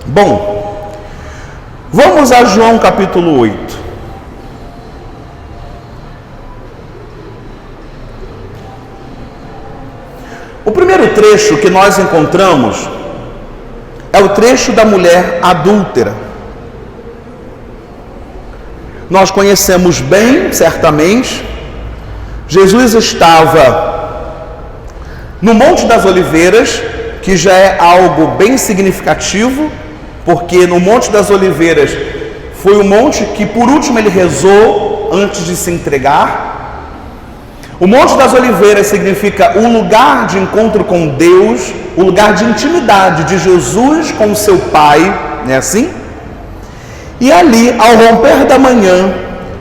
Bom, vamos a João capítulo 8. O primeiro trecho que nós encontramos é o trecho da mulher adúltera. Nós conhecemos bem, certamente. Jesus estava no Monte das Oliveiras, que já é algo bem significativo, porque no Monte das Oliveiras foi o monte que por último ele rezou antes de se entregar. O Monte das Oliveiras significa um lugar de encontro com Deus, um lugar de intimidade de Jesus com o seu Pai, não é assim? E ali, ao romper da manhã,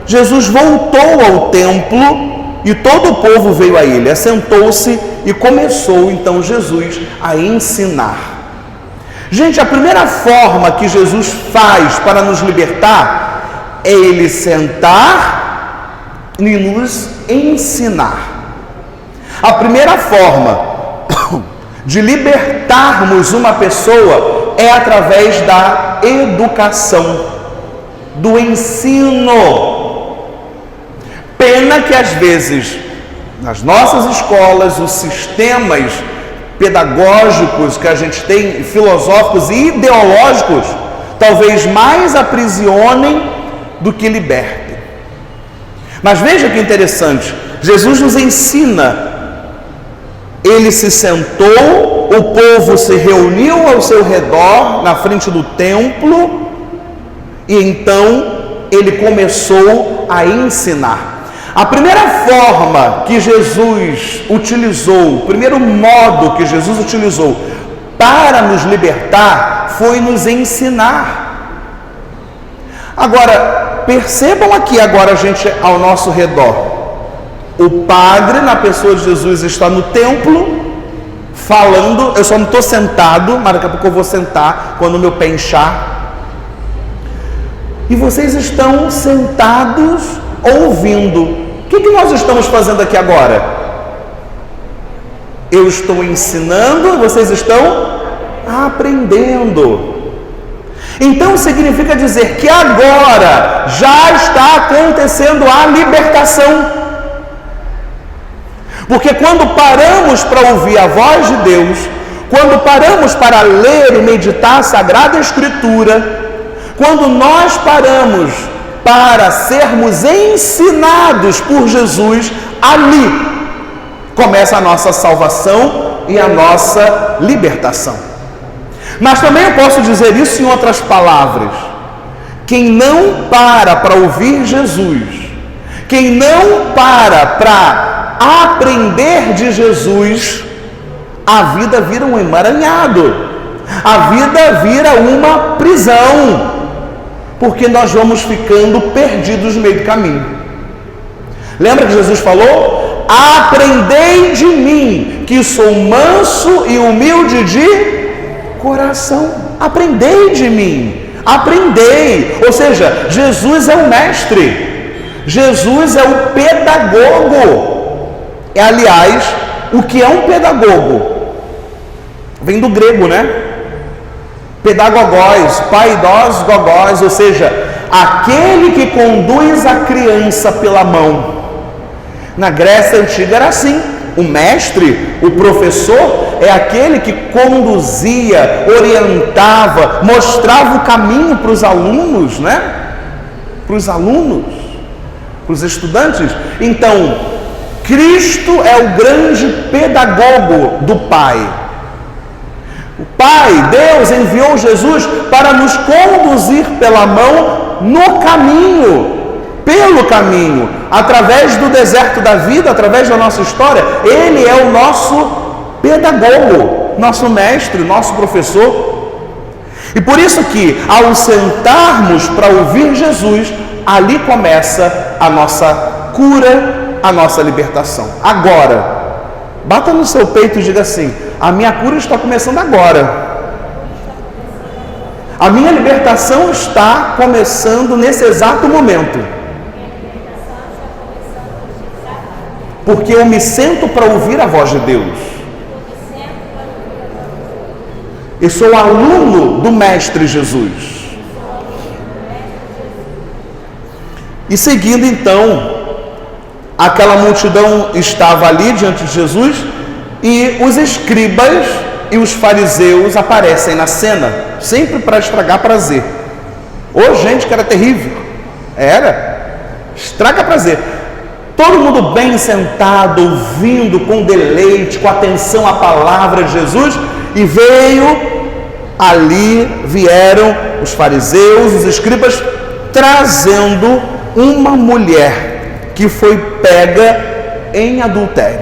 Jesus voltou ao templo e todo o povo veio a ele, assentou-se e começou então Jesus a ensinar. Gente, a primeira forma que Jesus faz para nos libertar é ele sentar e nos ensinar. A primeira forma de libertarmos uma pessoa é através da educação, do ensino. Pena que às vezes nas nossas escolas os sistemas pedagógicos que a gente tem, filosóficos e ideológicos, talvez mais aprisionem do que libertem. Mas veja que interessante, Jesus nos ensina. Ele se sentou, o povo se reuniu ao seu redor, na frente do templo, e então ele começou a ensinar. A primeira forma que Jesus utilizou, o primeiro modo que Jesus utilizou para nos libertar foi nos ensinar. Agora, percebam aqui agora a gente ao nosso redor. O padre, na pessoa de Jesus, está no templo falando. Eu só não estou sentado, mas daqui a pouco eu vou sentar quando o meu pé inchar. E vocês estão sentados ouvindo. O que nós estamos fazendo aqui agora? Eu estou ensinando, vocês estão aprendendo. Então significa dizer que agora já está acontecendo a libertação. Porque quando paramos para ouvir a voz de Deus, quando paramos para ler e meditar a Sagrada Escritura, quando nós paramos para sermos ensinados por Jesus, ali começa a nossa salvação e a nossa libertação. Mas também eu posso dizer isso em outras palavras. Quem não para ouvir Jesus, quem não para aprender de Jesus, a vida vira um emaranhado, a vida vira uma prisão, porque nós vamos ficando perdidos no meio do caminho. Lembra que Jesus falou? Aprendei de mim, que sou manso e humilde de coração. Aprendei de mim, aprendei. Ou seja, Jesus é o mestre, Jesus é o pedagogo. É, aliás, o que é um pedagogo? Vem do grego, né? Pedagogós, paidós gogós, ou seja, aquele que conduz a criança pela mão. Na Grécia Antiga era assim. O mestre, o professor, é aquele que conduzia, orientava, mostrava o caminho para os alunos, né? Para os alunos, para os estudantes. Então, Cristo é o grande pedagogo do Pai. O Pai, Deus, enviou Jesus para nos conduzir pela mão no caminho, pelo caminho, através do deserto da vida, através da nossa história. Ele é o nosso pedagogo, nosso mestre, nosso professor. E por isso que, ao sentarmos para ouvir Jesus, ali começa a nossa cura, a nossa libertação. Agora, bata no seu peito e diga assim: a minha cura está começando agora. A minha libertação está começando nesse exato momento. Porque eu me sento para ouvir a voz de Deus. Eu sou aluno do Mestre Jesus. E seguindo então, aquela multidão estava ali diante de Jesus e os escribas e os fariseus aparecem na cena, sempre para estragar prazer. Ô, gente, que era terrível. Estraga prazer. Todo mundo bem sentado, ouvindo com deleite, com atenção a palavra de Jesus, e vieram os fariseus, os escribas, trazendo uma mulher que foi pega em adultério.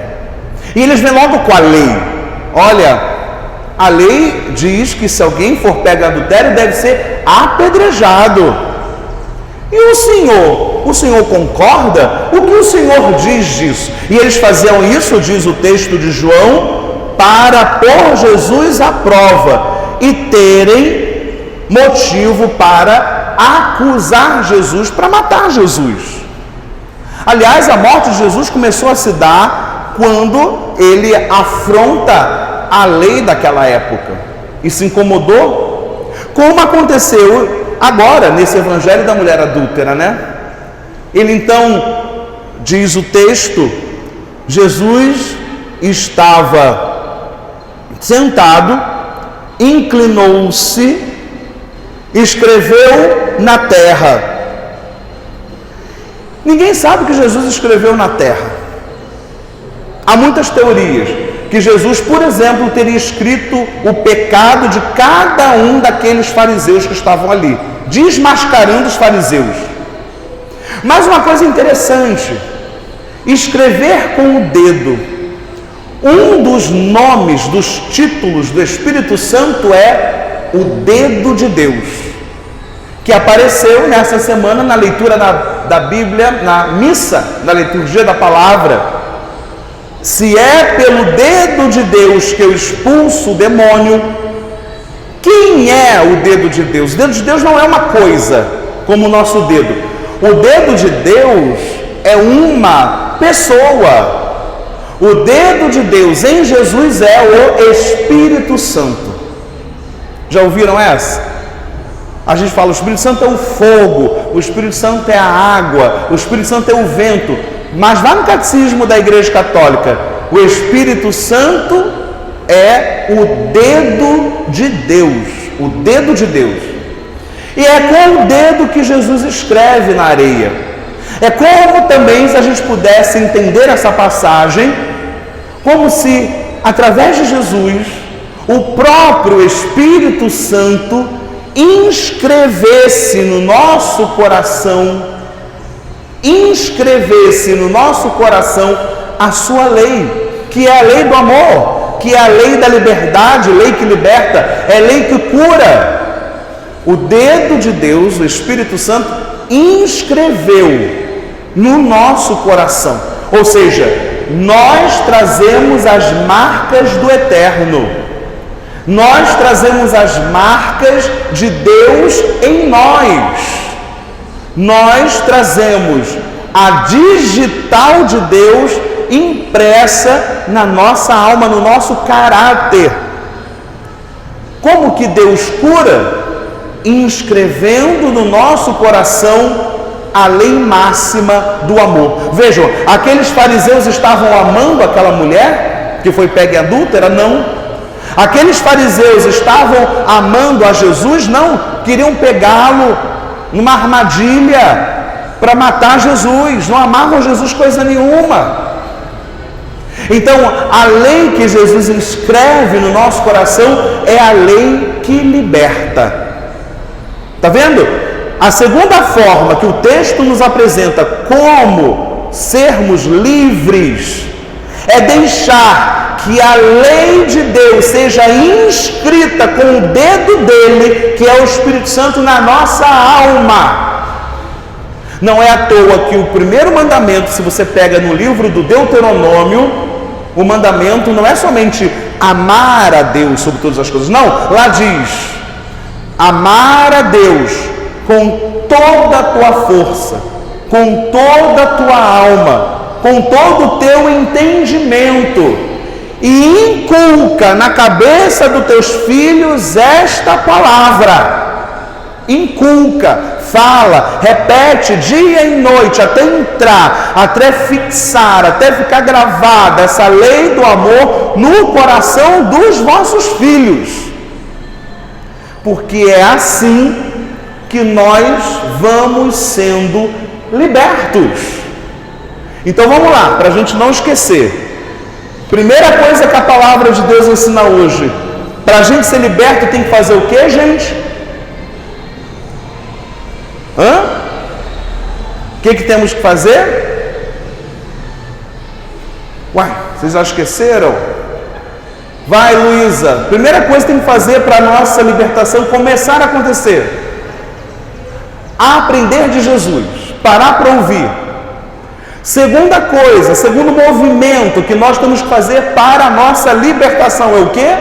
E eles vêm logo com a lei. Olha, a lei diz que se alguém for pego em adultério, deve ser apedrejado. E o Senhor concorda? O que o Senhor diz disso? E eles faziam isso, diz o texto de João, para pôr Jesus à prova e terem motivo para acusar Jesus, para matar Jesus. Aliás, a morte de Jesus começou a se dar quando ele afronta a lei daquela época e se incomodou, como aconteceu agora nesse evangelho da mulher adúltera, né? Ele então, diz o texto, Jesus estava sentado, inclinou-se, escreveu na terra. Ninguém sabe o que Jesus escreveu na terra. Há muitas teorias que Jesus, por exemplo, teria escrito o pecado de cada um daqueles fariseus que estavam ali, desmascarando os fariseus. Mas uma coisa interessante, escrever com o dedo, um dos nomes, dos títulos do Espírito Santo é o dedo de Deus, que apareceu nessa semana na leitura da Bíblia, na missa, na liturgia da palavra. Se é pelo dedo de Deus que eu expulso o demônio, quem é o dedo de Deus? O dedo de Deus não é uma coisa como o nosso dedo. O dedo de Deus é uma pessoa. O dedo de Deus em Jesus é o Espírito Santo. Já ouviram essa? A gente fala, o Espírito Santo é o fogo, o Espírito Santo é a água, o Espírito Santo é o vento. Mas lá no catecismo da Igreja Católica, o Espírito Santo é o dedo de Deus. O dedo de Deus. E é com o dedo que Jesus escreve na areia. É como também, se a gente pudesse entender essa passagem, como se, através de Jesus, o próprio Espírito Santo inscrevesse no nosso coração a sua lei, que é a lei do amor, que é a lei da liberdade, lei que liberta, é lei que cura. O dedo de Deus, o Espírito Santo, inscreveu no nosso coração. Ou seja, nós trazemos as marcas do eterno. Nós trazemos as marcas de Deus em nós. Nós trazemos a digital de Deus impressa na nossa alma, no nosso caráter. Como que Deus cura? Inscrevendo no nosso coração a lei máxima do amor. Vejam, aqueles fariseus estavam amando aquela mulher que foi pega em adúltera? Não. Aqueles fariseus estavam amando a Jesus? Não. Queriam pegá-lo numa armadilha para matar Jesus. Não amavam Jesus coisa nenhuma. Então, a lei que Jesus inscreve no nosso coração é a lei que liberta. Está vendo? A segunda forma que o texto nos apresenta como sermos livres é deixar que a lei de Deus seja inscrita com o dedo dele, que é o Espírito Santo, na nossa alma. Não é à toa que o primeiro mandamento, se você pega no livro do Deuteronômio, o mandamento não é somente amar a Deus sobre todas as coisas. Não, lá diz: amar a Deus com toda a tua força, com toda a tua alma, com todo o teu entendimento. e inculca na cabeça dos teus filhos esta palavra. Inculca, fala, repete dia e noite, até entrar, até fixar, até ficar gravada essa lei do amor no coração dos vossos filhos. Porque é assim que nós vamos sendo libertos. Então vamos lá, para a gente não esquecer. Primeira coisa que a palavra de Deus ensina hoje: para a gente ser liberto tem que fazer o que, gente? O que temos que fazer? Uai, vocês já esqueceram? Vai, Luísa. Primeira coisa que tem que fazer para a nossa libertação começar a acontecer: aprender de Jesus, parar para ouvir. Segunda coisa, segundo movimento que nós temos que fazer para a nossa libertação é o quê?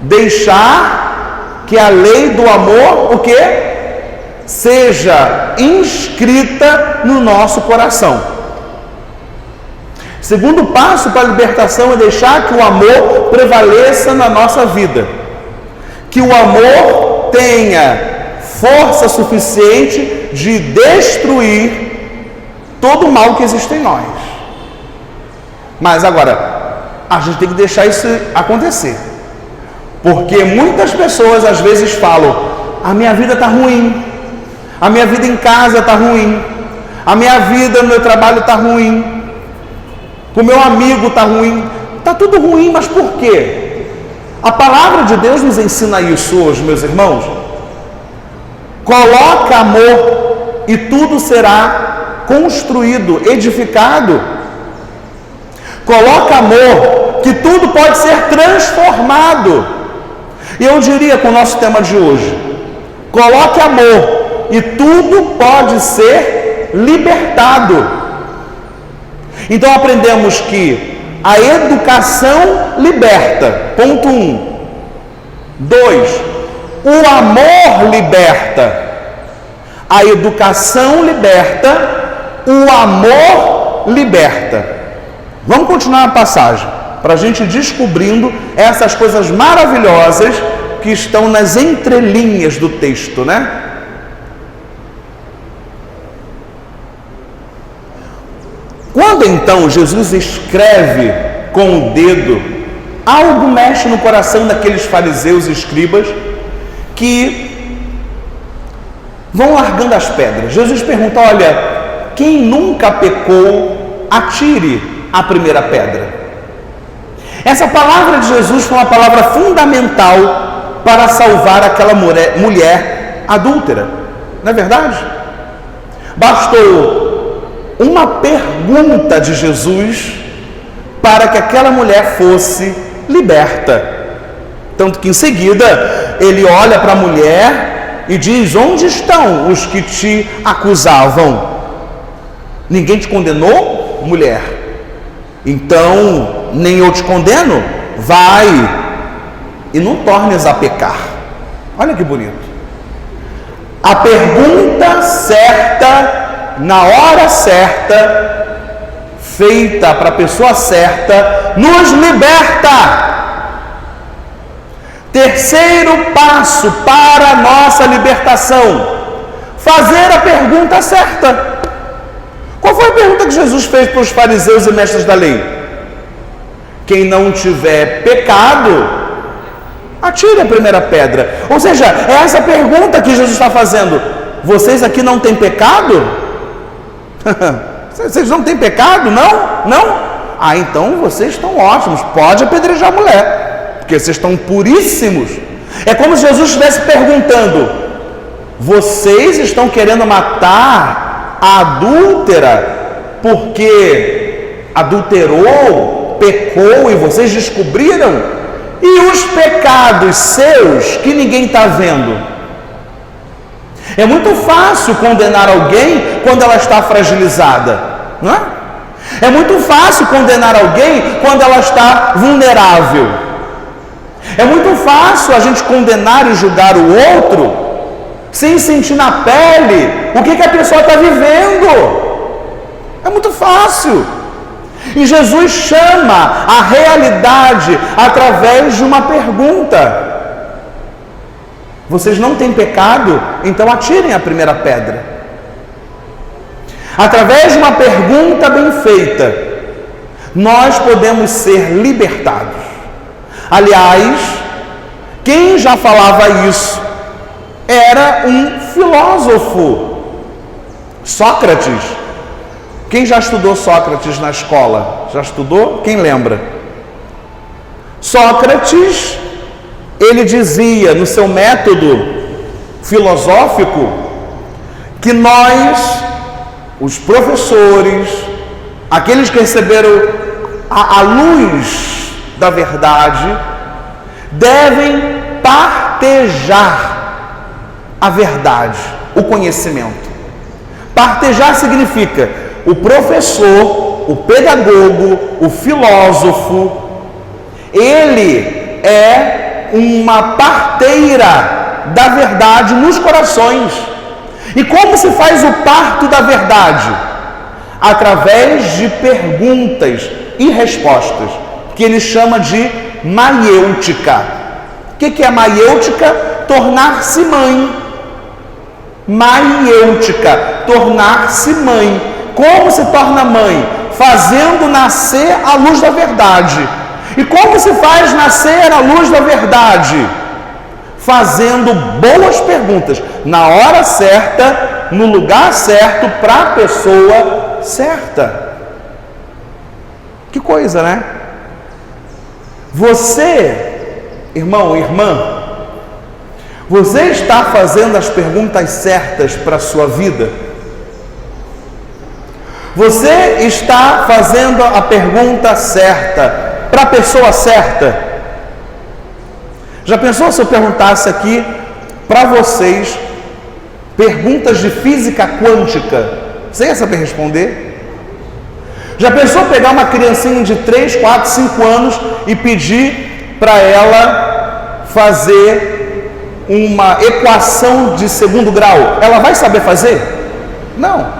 Deixar que a lei do amor, o quê? Seja inscrita no nosso coração. Segundo passo para a libertação é deixar que o amor prevaleça na nossa vida. Que o amor tenha força suficiente de destruir todo o mal que existe em nós. Mas agora, a gente tem que deixar isso acontecer. Porque muitas pessoas às vezes falam: a minha vida está ruim, a minha vida em casa está ruim, a minha vida no meu trabalho está ruim, com o meu amigo está ruim, está tudo ruim, mas por quê? A palavra de Deus nos ensina isso hoje, meus irmãos. Coloca amor e tudo será construído, edificado. Coloca amor que tudo pode ser transformado. E eu diria com o nosso tema de hoje: coloque amor e tudo pode ser libertado. Então aprendemos que a educação liberta, ponto 1. 2, o amor liberta. A educação liberta, o amor liberta. Vamos continuar a passagem para a gente ir descobrindo essas coisas maravilhosas que estão nas entrelinhas do texto, né? Quando então Jesus escreve com o dedo, algo mexe no coração daqueles fariseus e escribas que vão largando as pedras. Jesus pergunta: olha, quem nunca pecou, atire a primeira pedra. Essa palavra de Jesus foi uma palavra fundamental para salvar aquela mulher adúltera. Não é verdade? Bastou uma pergunta de Jesus para que aquela mulher fosse liberta. Tanto que em seguida ele olha para a mulher e diz: onde estão os que te acusavam? Ninguém te condenou, mulher? Então nem eu te condeno, vai e não tornes a pecar. Olha que bonito. A pergunta certa, na hora certa, feita para a pessoa certa, nos liberta. Terceiro passo para a nossa libertação: fazer a pergunta certa. Qual foi a pergunta que Jesus fez para os fariseus e mestres da lei? Quem não tiver pecado, atire a primeira pedra. Ou seja, é essa pergunta que Jesus está fazendo: vocês aqui não têm pecado? Vocês não têm pecado? Não? Não? Ah, então vocês estão ótimos, pode apedrejar a mulher, porque vocês estão puríssimos. É como se Jesus estivesse perguntando: vocês estão querendo matar a adúltera porque adulterou, pecou e vocês descobriram? E os pecados seus que ninguém está vendo? É muito fácil condenar alguém quando ela está fragilizada, não é? É muito fácil condenar alguém quando ela está vulnerável. É muito fácil a gente condenar e julgar o outro sem sentir na pele o que a pessoa está vivendo. É muito fácil. E Jesus chama a realidade através de uma pergunta. Vocês não têm pecado? Então atirem a primeira pedra. Através de uma pergunta bem feita, nós podemos ser libertados. Aliás, quem já falava isso era um filósofo, Sócrates. Quem já estudou Sócrates na escola? Já estudou? Quem lembra? Sócrates, ele dizia no seu método filosófico que nós, os professores, aqueles que receberam a luz da verdade, devem partejar a verdade, o conhecimento. Partejar significa o professor, o pedagogo, o filósofo, ele é uma parteira da verdade nos corações. E como se faz o parto da verdade? Através de perguntas e respostas, que ele chama de maiêutica. O que é maiêutica? Tornar-se mãe. Maiêutica, tornar-se mãe. Como se torna mãe? Fazendo nascer a luz da verdade. E como se faz nascer a luz da verdade? Fazendo boas perguntas, na hora certa, no lugar certo, para a pessoa certa. Que coisa, né? Você, irmão, irmã, você está fazendo as perguntas certas para a sua vida? Você está fazendo a pergunta certa para a pessoa certa? Já pensou se eu perguntasse aqui para vocês perguntas de física quântica? Você ia saber responder? Já pensou pegar uma criancinha de 3, 4, 5 anos e pedir para ela fazer uma equação de segundo grau? Ela vai saber fazer? Não.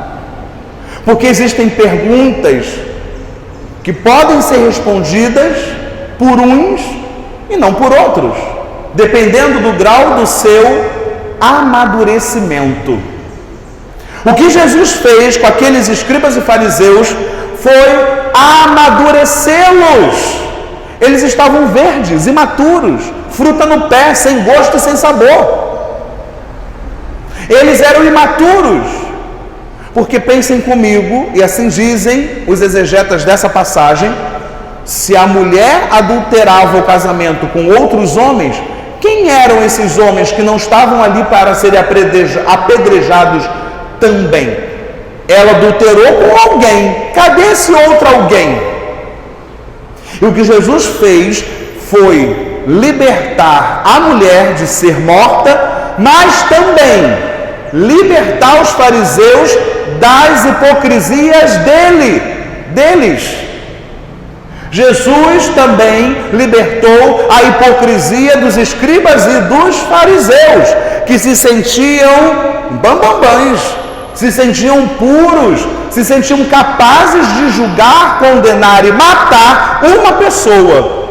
Porque existem perguntas que podem ser respondidas por uns e não por outros, dependendo do grau do seu amadurecimento. O que Jesus fez com aqueles escribas e fariseus foi amadurecê-los. Eles estavam verdes, imaturos, fruta no pé, sem gosto e sem sabor. Eles eram imaturos, porque pensem comigo, e assim dizem os exegetas dessa passagem, se a mulher adulterava o casamento com outros homens, quem eram esses homens que não estavam ali para serem apedrejados também? Ela adulterou com alguém. Cadê esse outro alguém? E o que Jesus fez foi libertar a mulher de ser morta, mas também libertar os fariseus das hipocrisias deles. Jesus também libertou a hipocrisia dos escribas e dos fariseus, que se sentiam bambambãs, se sentiam puros, se sentiam capazes de julgar, condenar e matar uma pessoa.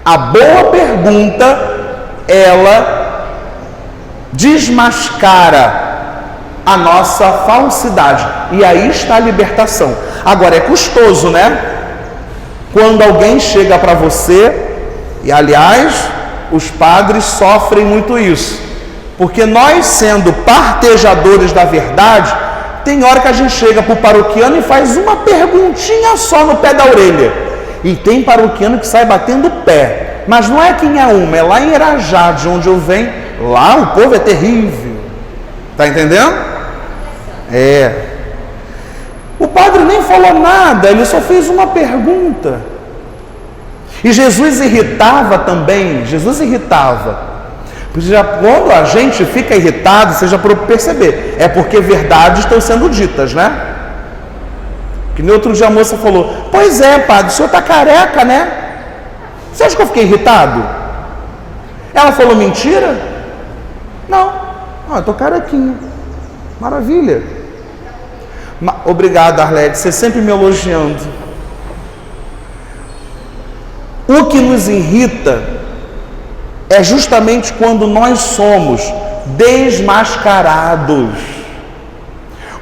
A boa pergunta, ela desmascara a nossa falsidade, e aí está a libertação. Agora é custoso, né? Quando alguém chega para você, e aliás, os padres sofrem muito isso, porque nós, sendo partejadores da verdade, tem hora que a gente chega para o paroquiano e faz uma perguntinha só no pé da orelha, e tem paroquiano que sai batendo o pé, mas não é aqui em Auma, é lá em Irajá, de onde eu venho. Lá o povo é terrível, tá entendendo? O padre nem falou nada, ele só fez uma pergunta. E Jesus irritava também, Porque quando a gente fica irritado, você já pode perceber, é porque verdades estão sendo ditas, né? Que nem outro dia a moça falou, pois é, padre, o senhor está careca, né? Você acha que eu fiquei irritado? Ela falou mentira? Não, eu estou carequinho. Maravilha. Obrigado, Arlete, você sempre me elogiando. O que nos irrita é justamente quando nós somos desmascarados.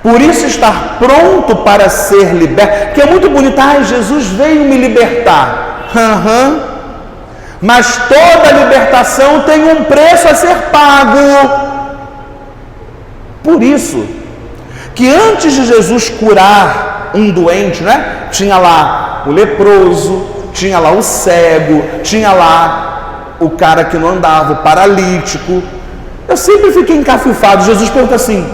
Por isso, estar pronto para ser liberto, que é muito bonito, Jesus veio me libertar. Mas toda libertação tem um preço a ser pago. Por isso, que antes de Jesus curar um doente, né? Tinha lá o leproso, tinha lá o cego, tinha lá o cara que não andava, o paralítico. Eu sempre fiquei encafifado. Jesus pergunta assim,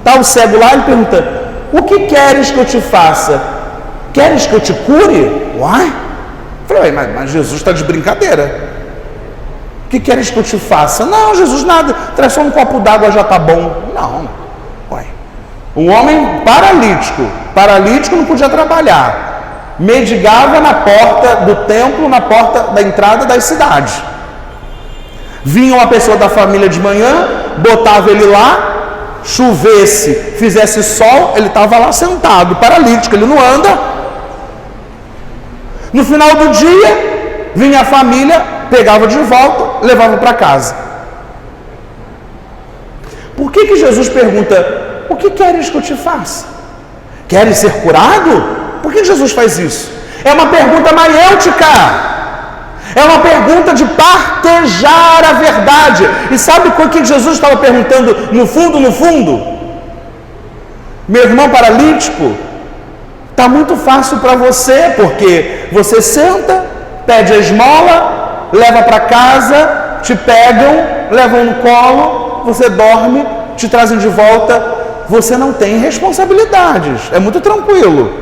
tá o cego lá, ele pergunta, o que queres que eu te faça? Queres que eu te cure? Uai? Eu falei, mas Jesus está de brincadeira. O que queres que eu te faça? Não, Jesus, nada, traz só um copo d'água, já tá bom. Não, uai. Um homem paralítico não podia trabalhar, mendigava na porta do templo, na porta da entrada das cidades. Vinha uma pessoa da família de manhã, botava ele lá, chovesse, fizesse sol, ele estava lá sentado, paralítico, ele não anda. No final do dia, vinha a família, pegava de volta, levava para casa. Por que Jesus pergunta, o que queres que eu te faça? Queres ser curado? Por que Jesus faz isso? É uma pergunta maiêutica. É uma pergunta de partejar a verdade. E sabe o que Jesus estava perguntando no fundo? Meu irmão paralítico, está muito fácil para você, porque você senta, pede a esmola, leva para casa, te pegam, levam no colo, você dorme, te trazem de volta, você não tem responsabilidades, é muito tranquilo.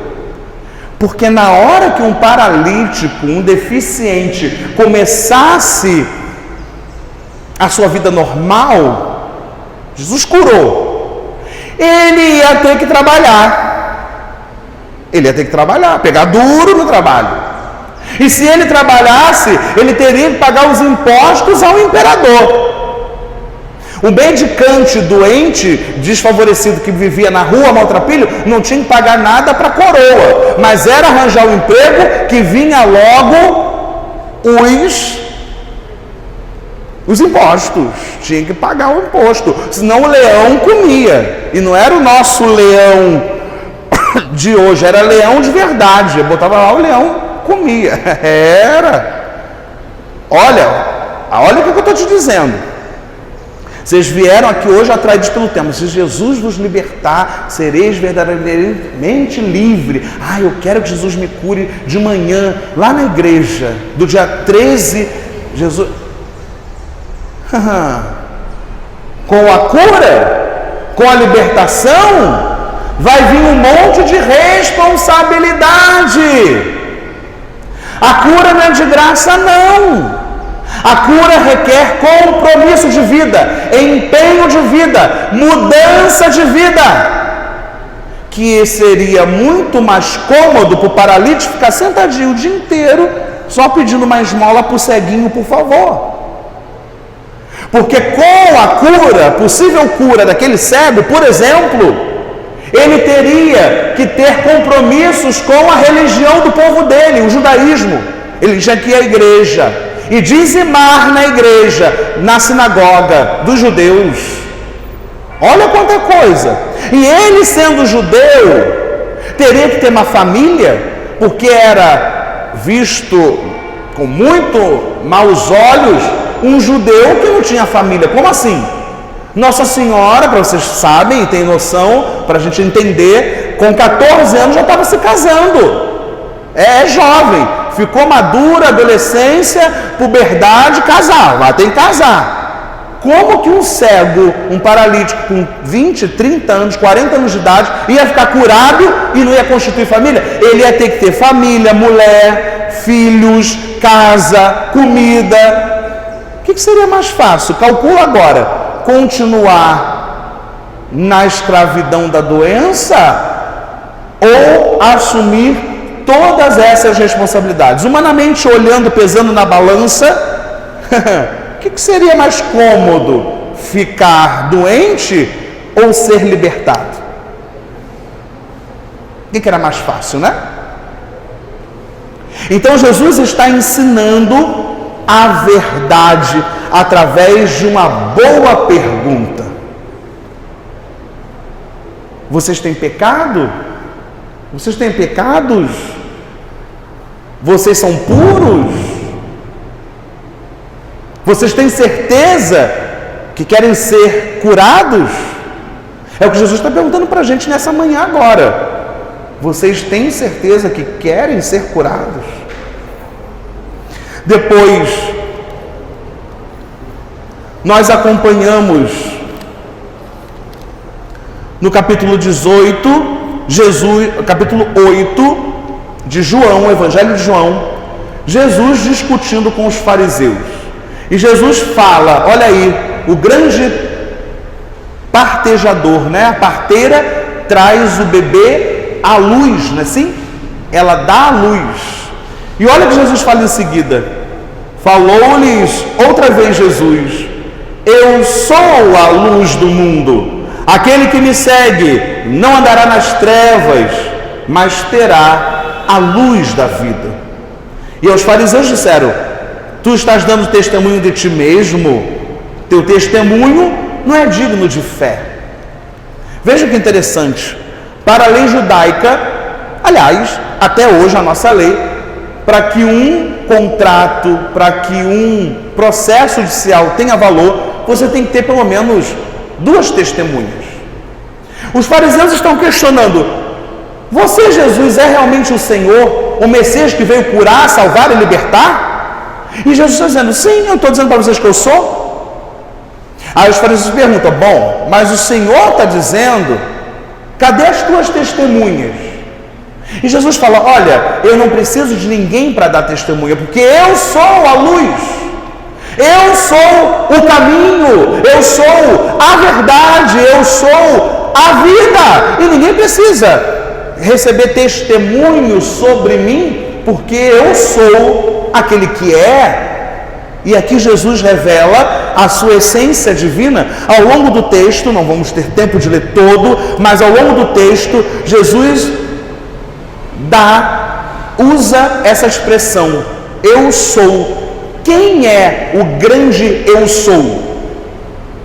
Porque na hora que um paralítico, um deficiente, começasse a sua vida normal, Jesus curou, ele ia ter que trabalhar. Ele ia ter que trabalhar, pegar duro no trabalho. E se ele trabalhasse, ele teria que pagar os impostos ao imperador. O mendicante doente, desfavorecido, que vivia na rua, maltrapilho, não tinha que pagar nada para a coroa, mas era arranjar um emprego que vinha logo os impostos. Tinha que pagar o imposto, senão o leão comia. E não era o nosso leão de hoje, era leão de verdade. Eu botava lá, o leão comia. Olha o que eu estou te dizendo. Vocês vieram aqui hoje atraídos pelo tema. Se Jesus vos libertar, sereis verdadeiramente livre. Eu quero que Jesus me cure de manhã, lá na igreja, do dia 13. Jesus, com a cura, com a libertação, vai vir um monte de responsabilidade. A cura não é de graça, não. A cura requer compromisso de vida, empenho de vida, mudança de vida. Que seria muito mais cômodo para o paralítico ficar sentadinho o dia inteiro, só pedindo uma esmola para o ceguinho, por favor. Porque com a cura, possível cura daquele cego, por exemplo, ele teria que ter compromissos com a religião do povo dele, o judaísmo. Ele tinha que ir à igreja e dizimar na igreja, na sinagoga dos judeus. Olha quanta coisa. E ele, sendo judeu, teria que ter uma família, porque era visto com muito maus olhos um judeu que não tinha família. Como assim? Nossa Senhora, para vocês sabem e têm noção, para a gente entender, com 14 anos já estava se casando. É jovem, ficou madura, adolescência, puberdade, casar, lá tem que casar. Como que um cego, um paralítico com 20, 30 anos, 40 anos de idade, ia ficar curado e não ia constituir família? Ele ia ter que ter família, mulher, filhos, casa, comida. O que seria mais fácil? Calcula agora, continuar na escravidão da doença ou assumir todas essas responsabilidades? Humanamente olhando, pesando na balança, o que seria mais cômodo? Ficar doente ou ser libertado? O que era mais fácil, né? Então Jesus está ensinando a verdade através de uma boa pergunta. Vocês têm pecado? Vocês têm pecados? Vocês são puros? Vocês têm certeza que querem ser curados? É o que Jesus está perguntando para a gente nessa manhã agora. Vocês têm certeza que querem ser curados? Depois, nós acompanhamos no capítulo 18, capítulo 8 de João, Evangelho de João, Jesus discutindo com os fariseus. E Jesus fala, olha aí, o grande partejador, né? A parteira traz o bebê à luz, não é assim? Ela dá a luz. E olha o que Jesus fala em seguida. Falou-lhes outra vez Jesus: eu sou a luz do mundo. Aquele que me segue não andará nas trevas, mas terá a luz da vida. E aos fariseus disseram: tu estás dando testemunho de ti mesmo, teu testemunho não é digno de fé. Veja que interessante, para a lei judaica, aliás, até hoje a nossa lei, para que um contrato, para que um processo judicial tenha valor, você tem que ter pelo menos 2 testemunhas. Os fariseus estão questionando: você, Jesus, é realmente o Senhor, o Messias que veio curar, salvar e libertar? E Jesus está dizendo: sim, eu estou dizendo para vocês que eu sou. Aí os fariseus perguntam: bom, mas o Senhor está dizendo, cadê as tuas testemunhas? E Jesus fala: olha, eu não preciso de ninguém para dar testemunha, porque eu sou a luz, eu sou o caminho, eu sou a verdade, eu sou a vida, e ninguém precisa receber testemunho sobre mim, porque eu sou aquele que é. E aqui Jesus revela a sua essência divina. Ao longo do texto, não vamos ter tempo de ler todo, mas ao longo do texto, Jesus usa essa expressão: eu sou. Quem é o grande eu sou?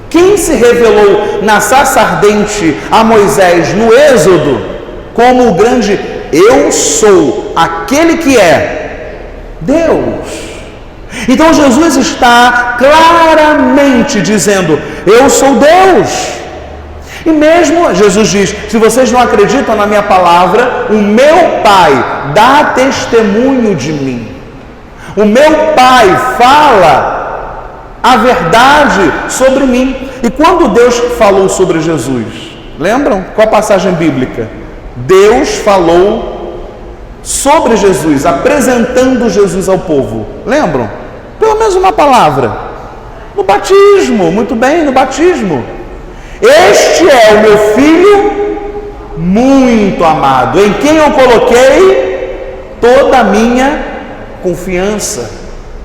Quem se revelou na sarça ardente a Moisés no Êxodo como o grande eu sou, aquele que é Deus? Então Jesus está claramente dizendo: eu sou Deus. E mesmo Jesus diz: se vocês não acreditam na minha palavra, o meu Pai dá testemunho de mim. O meu Pai fala a verdade sobre mim. E quando Deus falou sobre Jesus, lembram? Qual a passagem bíblica? Deus falou sobre Jesus, apresentando Jesus ao povo. Lembram? Pelo menos uma palavra. No batismo, muito bem, no batismo. Este é o meu filho muito amado, em quem eu coloquei toda a minha confiança.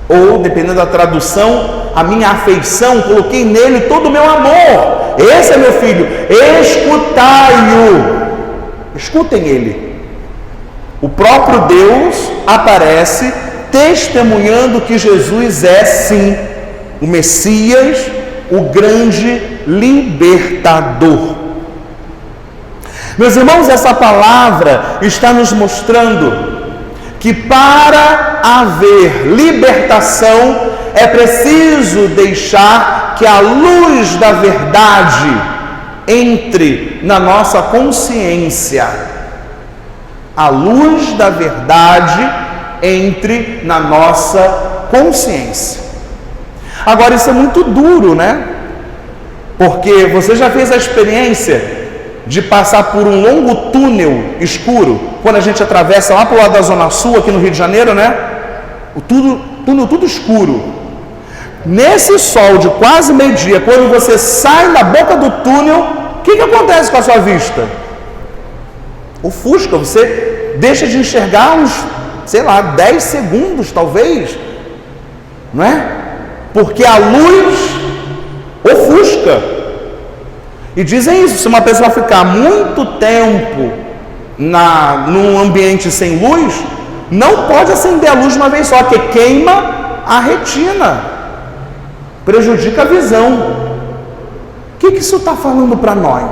Ou, dependendo da tradução, a minha afeição, coloquei nele todo o meu amor. Esse é meu filho, escutai-o. Escutem ele. O próprio Deus aparece testemunhando que Jesus é sim o Messias, o grande libertador. Meus irmãos, essa palavra está nos mostrando que para haver libertação é preciso deixar que a luz da verdade entre na nossa consciência. A luz da verdade entre na nossa consciência. Agora, isso é muito duro, né? Porque você já fez a experiência de passar por um longo túnel escuro, quando a gente atravessa lá para o lado da Zona Sul, aqui no Rio de Janeiro, né? O túnel tudo escuro. Nesse sol de quase meio-dia, quando você sai da boca do túnel, o que acontece com a sua vista? Ofusca, você deixa de enxergar uns, 10 segundos talvez, não é? Porque a luz ofusca. E dizem isso: se uma pessoa ficar muito tempo num ambiente sem luz, não pode acender a luz uma vez só, que queima a retina, prejudica a visão. O que isso está falando para nós?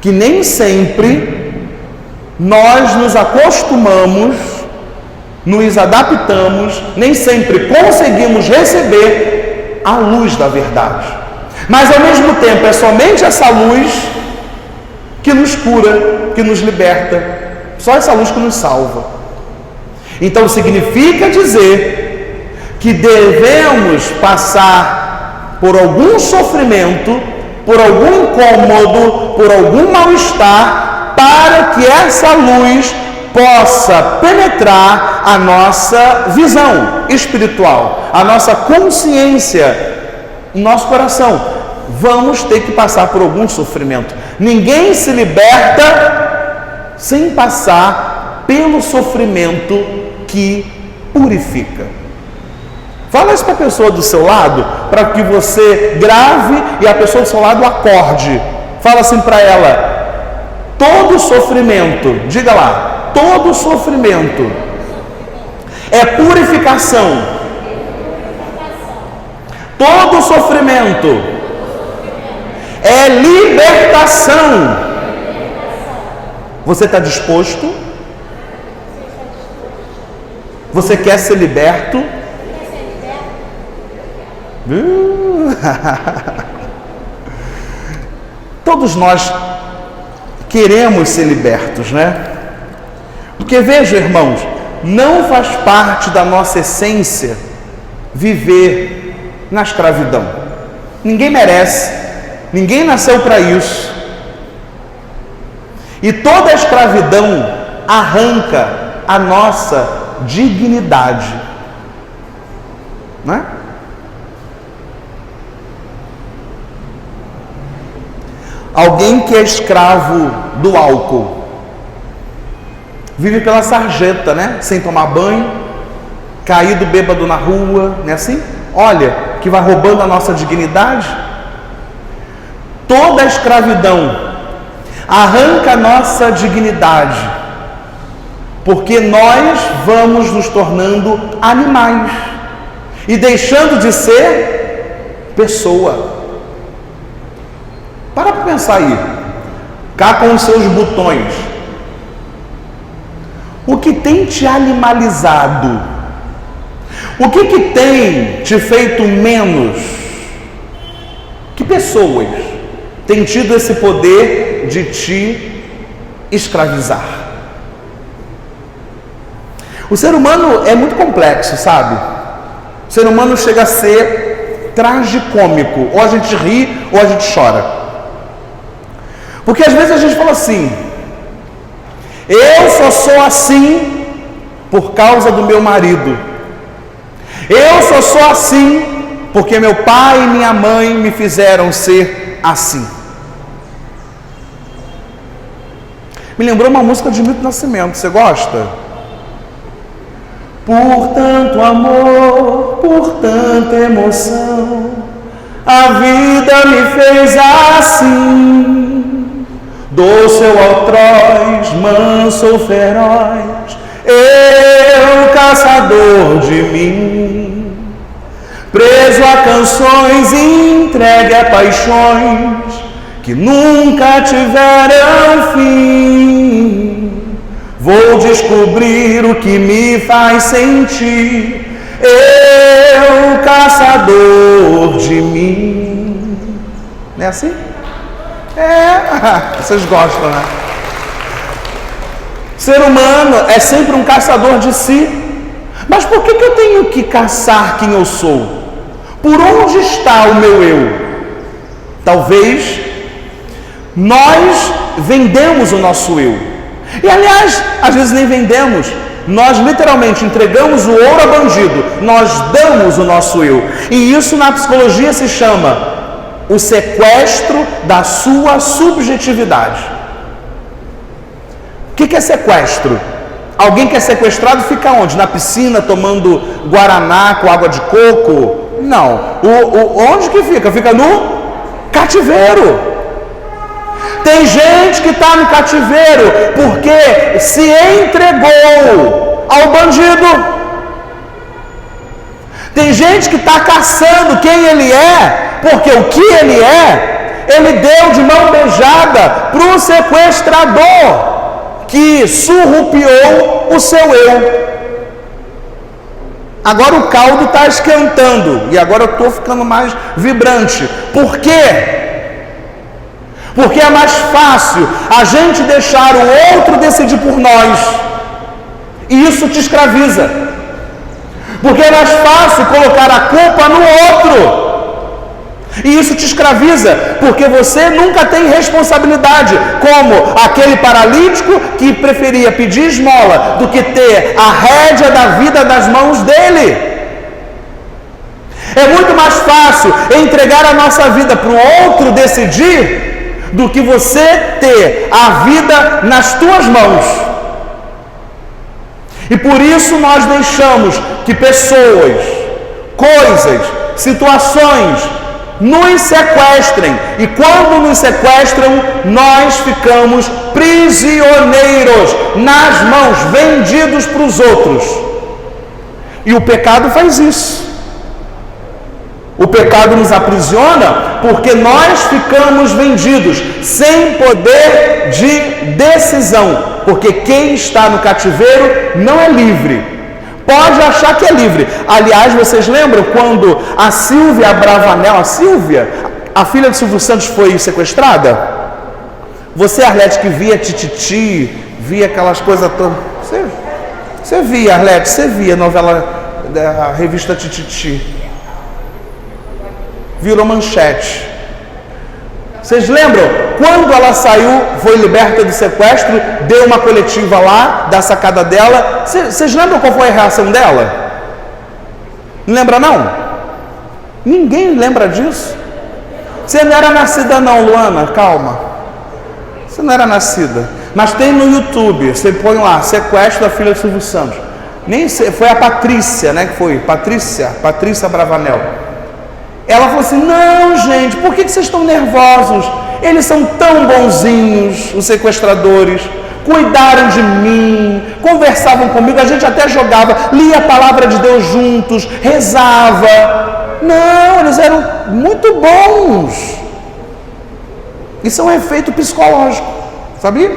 Que nem sempre nós nos acostumamos, nos adaptamos, nem sempre conseguimos receber a luz da verdade. Mas ao mesmo tempo é somente essa luz que nos cura, que nos liberta, só essa luz que nos salva. Então significa dizer que devemos passar por algum sofrimento, por algum incômodo, por algum mal-estar, para que essa luz possa penetrar a nossa visão espiritual, a nossa consciência, o nosso coração. Vamos ter que passar por algum sofrimento. Ninguém se liberta sem passar pelo sofrimento que purifica. Fala isso para a pessoa do seu lado, para que você grave e a pessoa do seu lado acorde. Fala assim para ela: todo sofrimento, diga lá, todo sofrimento é purificação. Todo sofrimento é libertação. Você está disposto? Você quer ser liberto? Todos nós queremos ser libertos, né? Porque veja, irmãos, não faz parte da nossa essência viver na escravidão. Ninguém merece, ninguém nasceu para isso. E toda a escravidão arranca a nossa dignidade, não é? Alguém que é escravo do álcool vive pela sarjeta, né? Sem tomar banho, caído bêbado na rua, não é assim? Olha, que vai roubando a nossa dignidade. Toda a escravidão arranca a nossa dignidade, porque nós vamos nos tornando animais e deixando de ser pessoa. Para pensar aí, cá com os seus botões, o que tem te animalizado? O que tem te feito menos? Que pessoas têm tido esse poder de te escravizar? O ser humano é muito complexo, sabe? O ser humano chega a ser tragicômico. Ou a gente ri ou a gente chora. Porque às vezes a gente fala assim: eu só sou assim por causa do meu marido. Eu só sou assim porque meu pai e minha mãe me fizeram ser assim. Me lembrou uma música de Milton Nascimento. Você gosta? Por tanto amor, por tanta emoção, a vida me fez assim. Doce ou altroz, manso ou feroz, eu caçador de mim, preso a canções, entregue a paixões que nunca tiveram fim. Vou descobrir o que me faz sentir, eu caçador de mim. Não é assim? Vocês gostam, né? Ser humano é sempre um caçador de si. Mas por que eu tenho que caçar quem eu sou? Por onde está o meu eu? Talvez nós vendemos o nosso eu. E aliás, às vezes nem vendemos. Nós literalmente entregamos o ouro a bandido. Nós damos o nosso eu. E isso na psicologia se chama o sequestro da sua subjetividade. O que é sequestro? Alguém que é sequestrado fica onde? Na piscina tomando guaraná com água de coco? Não. Onde que fica? Fica no cativeiro. Tem gente que está no cativeiro porque se entregou ao bandido. Tem gente que está caçando quem ele é, porque o que ele é, ele deu de mão beijada para um sequestrador que surrupiou o seu eu. Agora o caldo está esquentando e agora eu estou ficando mais vibrante. Por quê? Porque é mais fácil a gente deixar o outro decidir por nós. E isso te escraviza. Porque é mais fácil colocar a culpa no outro. E isso te escraviza, porque você nunca tem responsabilidade, como aquele paralítico que preferia pedir esmola do que ter a rédea da vida das mãos dele. É muito mais fácil entregar a nossa vida para o outro decidir do que você ter a vida nas tuas mãos. E por isso nós deixamos que pessoas, coisas, situações nos sequestrem. E quando nos sequestram, nós ficamos prisioneiros nas mãos, vendidos para os outros. E o pecado faz isso. O pecado nos aprisiona porque nós ficamos vendidos, sem poder de decisão. Porque quem está no cativeiro não é livre. Pode achar que é livre. Aliás, vocês lembram quando a Silvia Bravanel, a filha de Silvio Santos, foi sequestrada? Você, Arlete, que via Tititi, via aquelas coisas todas. Você via, Arlete, você via a novela da revista Tititi. Virou manchete. Vocês lembram? Quando ela saiu, foi liberta do sequestro, deu uma coletiva lá, da sacada dela. Vocês lembram qual foi a reação dela? Não lembra não? Ninguém lembra disso. Você não era nascida não, Luana, calma. Você não era nascida. Mas tem no YouTube, você põe lá, sequestro da filha de Silvio Santos. Nem sei, foi a Patrícia, né? Que foi? Patrícia Bravanel. Ela falou assim, não gente, por que vocês estão nervosos? Eles são tão bonzinhos, os sequestradores, cuidaram de mim, conversavam comigo, a gente até jogava, lia a palavra de Deus juntos, rezava. Não, eles eram muito bons. Isso é um efeito psicológico, sabia?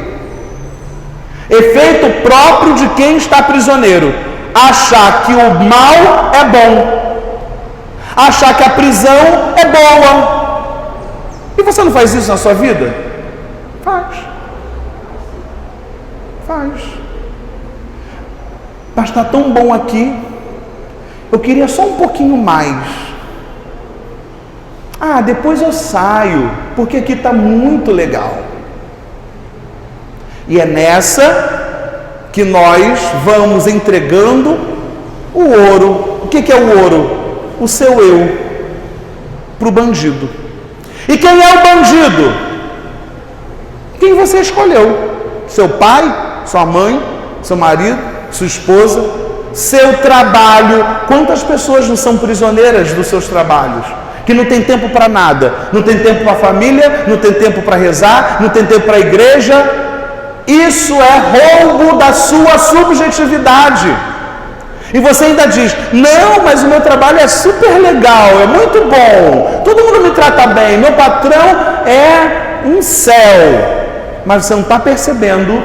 Efeito próprio de quem está prisioneiro. Achar que o mal é bom. Achar que a prisão é boa. E você não faz isso na sua vida? Faz. Mas está tão bom aqui. Eu queria só um pouquinho mais. Depois eu saio, porque aqui está muito legal. E é nessa que nós vamos entregando o ouro. O que é o ouro? O seu eu para o bandido. E quem é o bandido? Quem você escolheu? Seu pai, sua mãe, seu marido, sua esposa, seu trabalho. Quantas pessoas não são prisioneiras dos seus trabalhos? Que não tem tempo para nada, não tem tempo para a família, não tem tempo para rezar, não tem tempo para a igreja. Isso é roubo da sua subjetividade. E você ainda diz, não, mas o meu trabalho é super legal, é muito bom, todo mundo me trata bem, meu patrão é um céu. Mas você não está percebendo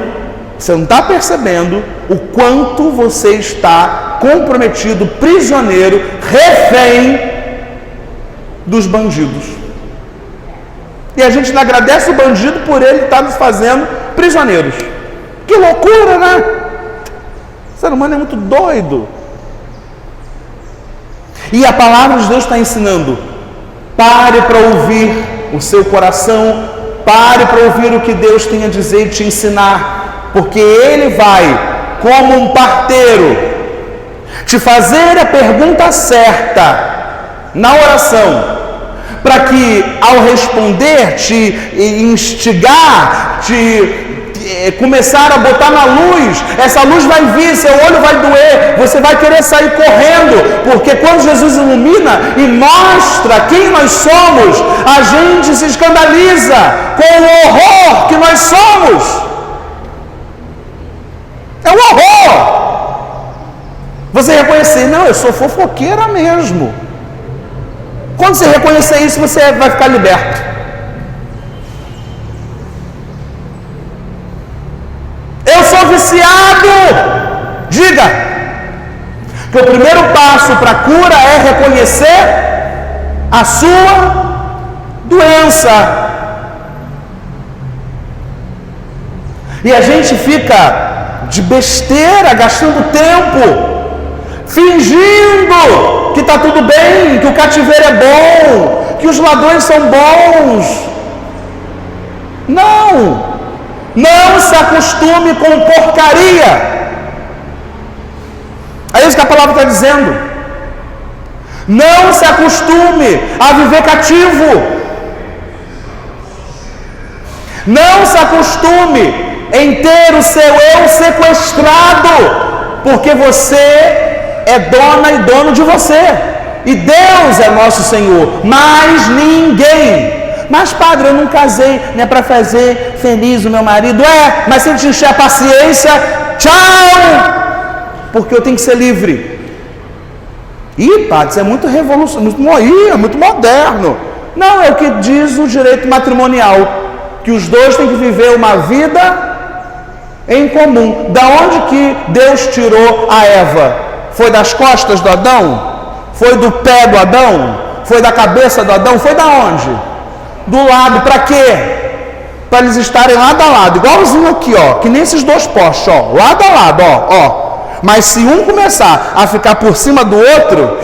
o quanto você está comprometido, prisioneiro, refém dos bandidos. E a gente não agradece o bandido por ele estar nos fazendo prisioneiros. Que loucura, né? O ser humano é muito doido. E a palavra de Deus está ensinando: pare para ouvir o seu coração, pare para ouvir o que Deus tem a dizer e te ensinar, porque Ele vai, como um parteiro, te fazer a pergunta certa na oração, para que ao responder, te instigar, te começar a botar na luz, essa luz vai vir, seu olho vai doer, você vai querer sair correndo, porque quando Jesus ilumina e mostra quem nós somos, a gente se escandaliza com o horror que nós somos. É um horror você reconhecer, não, eu sou fofoqueira mesmo. Quando você reconhecer isso, você vai ficar liberto. Eu sou viciado. Diga que o primeiro passo para a cura é reconhecer a sua doença. E a gente fica de besteira, gastando tempo, fingindo que está tudo bem, que o cativeiro é bom, que os ladrões são bons. Não se acostume com porcaria. É isso que a palavra está dizendo. Não se acostume a viver cativo. Não se acostume em ter o seu eu sequestrado, porque você é dona e dono de você. E Deus é nosso Senhor, mas ninguém. Mas padre, eu não casei, não é para fazer feliz o meu marido. Mas se ele te encher a paciência, tchau, porque eu tenho que ser livre. Padre, isso é muito revolucionário, é muito moderno. Não, é o que diz o direito matrimonial, que os dois têm que viver uma vida em comum. Da onde que Deus tirou a Eva? Foi das costas do Adão? Foi do pé do Adão? Foi da cabeça do Adão? Foi da onde? Do lado. Para quê? Para eles estarem lado a lado, igualzinho aqui, ó, que nem esses dois postes, ó, lado a lado, ó. Mas se um começar a ficar por cima do outro,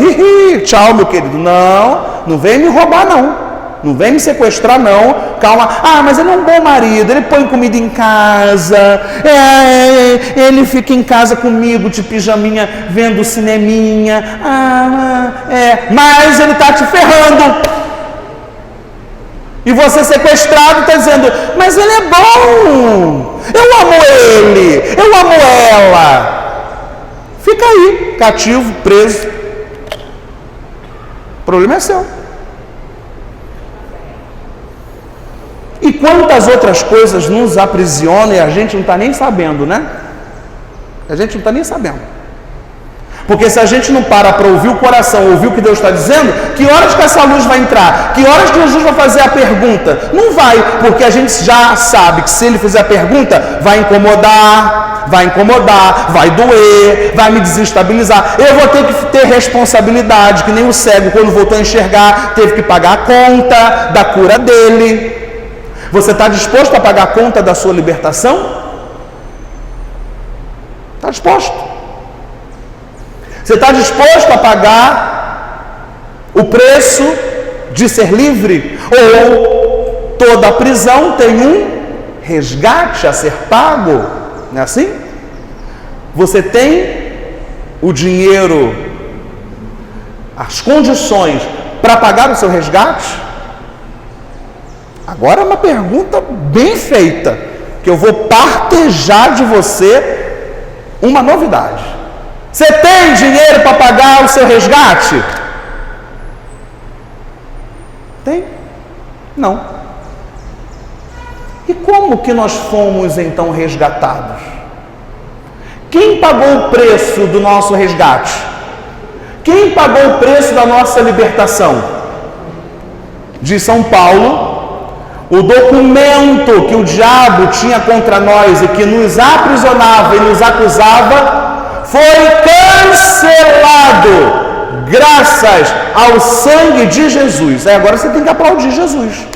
tchau, meu querido. Não vem me roubar, não vem me sequestrar, não. Calma. Mas ele é um bom marido, ele põe comida em casa, ele fica em casa comigo de pijaminha, vendo cineminha, mas ele está te ferrando. E você sequestrado está dizendo, mas ele é bom, eu amo ele, eu amo ela. Fica aí, cativo, preso. O problema é seu. E quantas outras coisas nos aprisionam e a gente não está nem sabendo, né? A gente não está nem sabendo. Porque se a gente não para ouvir o coração, ouvir o que Deus está dizendo, que horas que essa luz vai entrar? Que horas que Jesus vai fazer a pergunta? Não vai, porque a gente já sabe que se ele fizer a pergunta, vai incomodar, vai doer, vai me desestabilizar. Eu vou ter que ter responsabilidade, que nem o cego, quando voltou a enxergar, teve que pagar a conta da cura dele. Você está disposto a pagar a conta da sua libertação? Está disposto? Você está disposto a pagar o preço de ser livre? Ou toda prisão tem um resgate a ser pago? Não é assim? Você tem o dinheiro, as condições para pagar o seu resgate? Agora é uma pergunta bem feita, que eu vou partejar de você uma novidade. Você tem dinheiro para pagar o seu resgate? Tem? Não. E como que nós fomos então resgatados? Quem pagou o preço do nosso resgate? Quem pagou o preço da nossa libertação? Diz São Paulo, o documento que o diabo tinha contra nós e que nos aprisionava e nos acusava, foi cancelado graças ao sangue de Jesus. Agora você tem que aplaudir Jesus.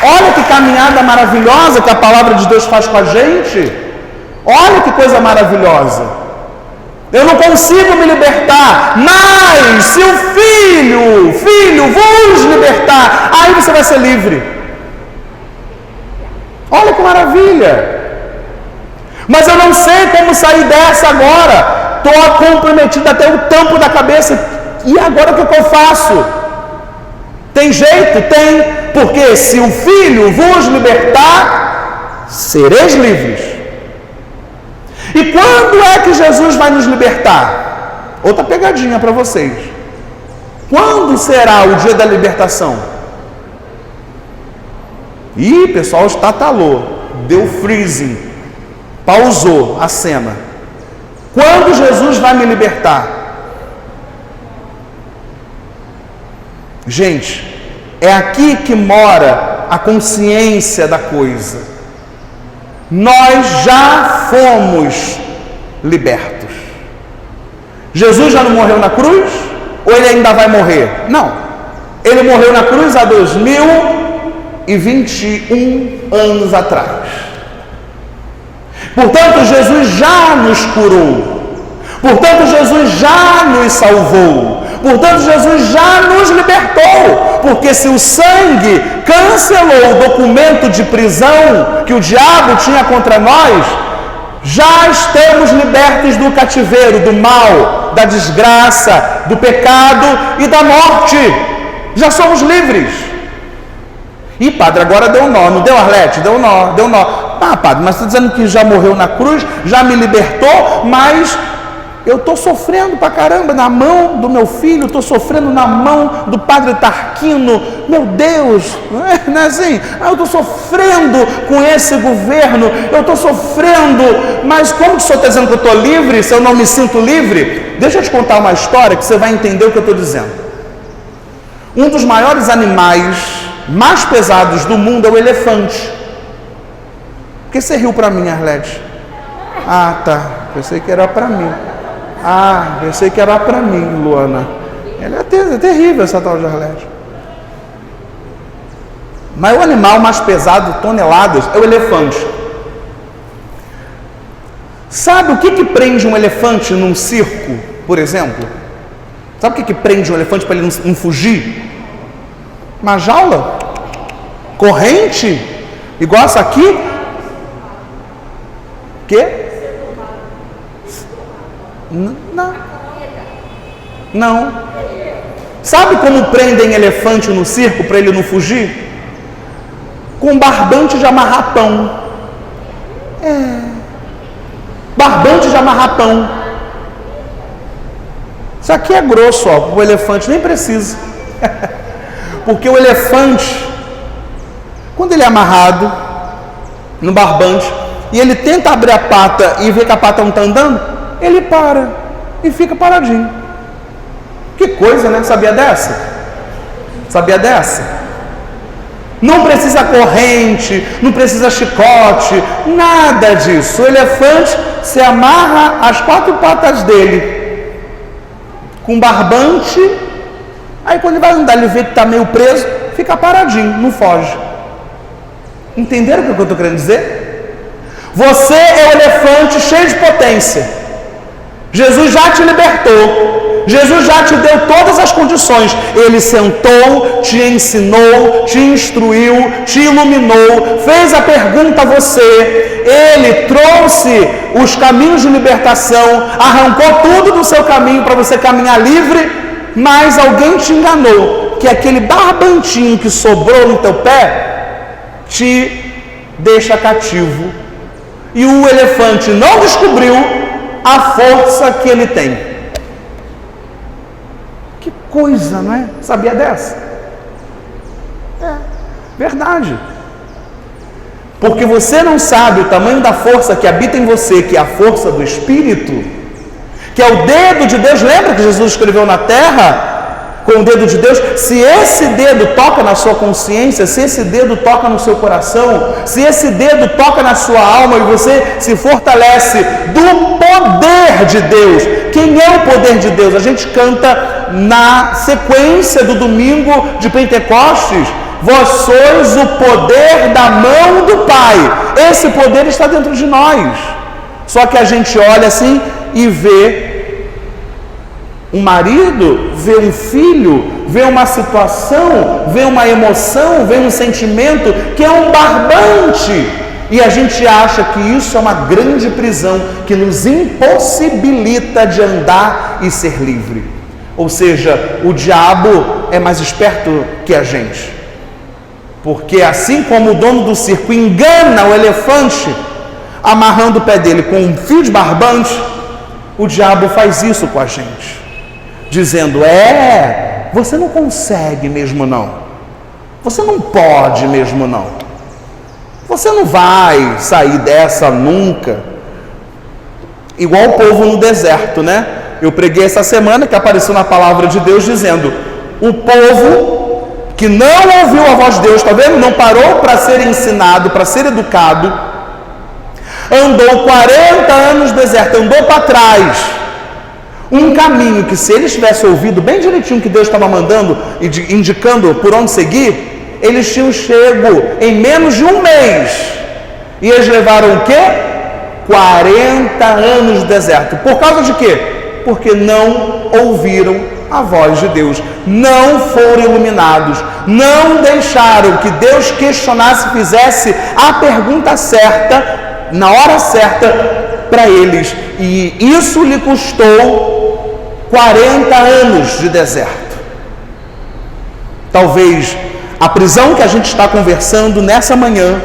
Olha que caminhada maravilhosa que a palavra de Deus faz com a gente. Olha que coisa maravilhosa. Eu não consigo me libertar, mas se o Filho vos libertar, aí você vai ser livre. Olha que maravilha! Mas eu não sei como sair dessa agora. Estou comprometido até o tampo da cabeça. E agora o que eu faço? Tem jeito? Tem. porque se o Filho vos libertar, sereis livres. E quando é que Jesus vai nos libertar? Outra pegadinha para vocês. Quando será o dia da libertação? Ih, pessoal, estatalou, deu freezing, pausou a cena. Quando Jesus vai me libertar? Gente, é aqui que mora a consciência da coisa. Nós já fomos libertos. Jesus já não morreu na cruz? Ou ele ainda vai morrer? Não. Ele morreu na cruz há 2021 anos atrás. Portanto, Jesus já nos curou. Portanto, Jesus já nos salvou. Portanto, Jesus já nos libertou. Porque se o sangue cancelou o documento de prisão que o diabo tinha contra nós, já estamos libertos do cativeiro, do mal, da desgraça, do pecado e da morte. Já somos livres. Ih, padre, agora deu nó, não deu, Arlete? Deu nó. Ah, padre, mas está dizendo que já morreu na cruz, já me libertou, mas eu estou sofrendo pra caramba na mão do meu filho, estou sofrendo na mão do padre Tarquino, meu Deus, não é assim? Eu estou sofrendo com esse governo, eu estou sofrendo, mas como que o senhor está dizendo que eu estou livre, se eu não me sinto livre? Deixa eu te contar uma história que você vai entender o que eu estou dizendo. Um dos maiores animais mais pesados do mundo é o elefante. Por que você riu para mim, Arlete? Ah, tá, pensei que era para mim. Ah, pensei que era para mim, Luana. Ela é terrível, essa tal de Arlete. Mas o animal mais pesado, toneladas, é o elefante. Sabe o que prende um elefante num circo, por exemplo? Sabe o que prende um elefante para ele não fugir? Uma jaula? Corrente? Igual essa aqui? Quê? Não. Sabe como prendem elefante no circo para ele não fugir? Com barbante de amarrar pão. Barbante de amarrar pão. Isso aqui é grosso, ó. O elefante nem precisa. Porque o elefante, quando ele é amarrado no barbante e ele tenta abrir a pata e vê que a pata não está andando, ele para e fica paradinho. Que coisa, né? Sabia dessa? Sabia dessa? Não precisa corrente, não precisa chicote, nada disso. O elefante se amarra às 4 patas dele com barbante. Aí quando ele vai andar, ele vê que está meio preso, fica paradinho, não foge. Entenderam o que eu estou querendo dizer? Você é o elefante cheio de potência. Jesus já te libertou. Jesus já te deu todas as condições. Ele sentou, te ensinou, te instruiu, te iluminou, fez a pergunta a você. Ele trouxe os caminhos de libertação, arrancou tudo do seu caminho para você caminhar livre, mas alguém te enganou, que aquele barbantinho que sobrou no teu pé te deixa cativo. E o elefante não descobriu a força que ele tem. Que coisa, não é? Sabia dessa? Verdade. Porque você não sabe o tamanho da força que habita em você, que é a força do Espírito, que é o dedo de Deus. Lembra que Jesus escreveu na terra com o dedo de Deus? Se esse dedo toca na sua consciência, se esse dedo toca no seu coração, se esse dedo toca na sua alma e você se fortalece do poder de Deus. Quem é o poder de Deus? A gente canta na sequência do domingo de Pentecostes: vós sois o poder da mão do Pai. Esse poder está dentro de nós. Só que a gente olha assim e vê um marido, vê um filho, vê uma situação, vê uma emoção, vê um sentimento que é um barbante. E a gente acha que isso é uma grande prisão que nos impossibilita de andar e ser livre. Ou seja, o diabo é mais esperto que a gente. Porque assim como o dono do circo engana o elefante, amarrando o pé dele com um fio de barbante, o diabo faz isso com a gente, dizendo: você não consegue mesmo não, você não pode mesmo não, você não vai sair dessa nunca. Igual o povo no deserto, né? Eu preguei essa semana que apareceu na palavra de Deus dizendo: o povo que não ouviu a voz de Deus, tá vendo? Não parou para ser ensinado, para ser educado, andou 40 anos no deserto, andou para trás, um caminho que, se eles tivessem ouvido bem direitinho o que Deus estava mandando e indicando por onde seguir, eles tinham chego em menos de um mês. E eles levaram o quê? 40 anos no deserto. Por causa de quê? Porque não ouviram a voz de Deus, não foram iluminados, não deixaram que Deus questionasse, fizesse a pergunta certa, na hora certa, para eles. E isso lhe custou 40 anos de deserto. Talvez a prisão que a gente está conversando nessa manhã,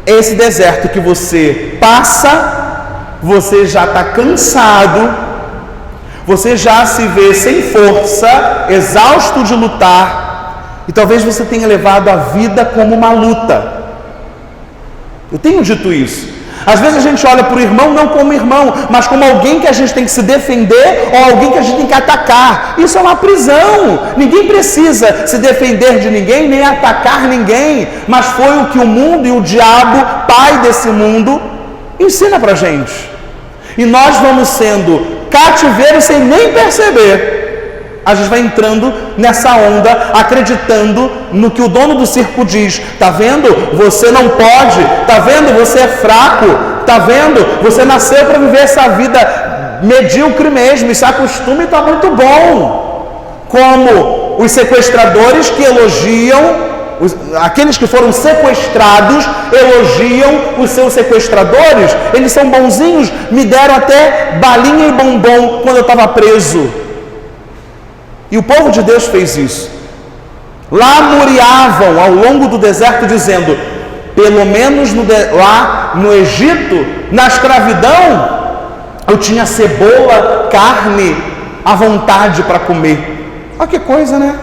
esse deserto que você passa, você já está cansado, você já se vê sem força, exausto de lutar, e talvez você tenha levado a vida como uma luta. Eu tenho dito isso. Às vezes a gente olha para o irmão não como irmão, mas como alguém que a gente tem que se defender, ou alguém que a gente tem que atacar. Isso é uma prisão. Ninguém precisa se defender de ninguém, nem atacar ninguém, mas foi o que o mundo e o diabo, pai desse mundo, ensina para a gente. E nós vamos sendo cativeiro sem nem perceber. A gente vai entrando nessa onda, acreditando no que o dono do circo diz. Tá vendo? Você não pode. Tá vendo? Você é fraco. Tá vendo? Você nasceu para viver essa vida medíocre mesmo. Esse acostume está muito bom. Como os sequestradores que elogiam, aqueles que foram sequestrados elogiam os seus sequestradores. Eles são bonzinhos, me deram até balinha e bombom quando eu estava preso. E o povo de Deus fez isso. Lamuriavam ao longo do deserto dizendo: pelo menos lá no Egito, na escravidão, eu tinha cebola, carne à vontade para comer. Olha que coisa, né?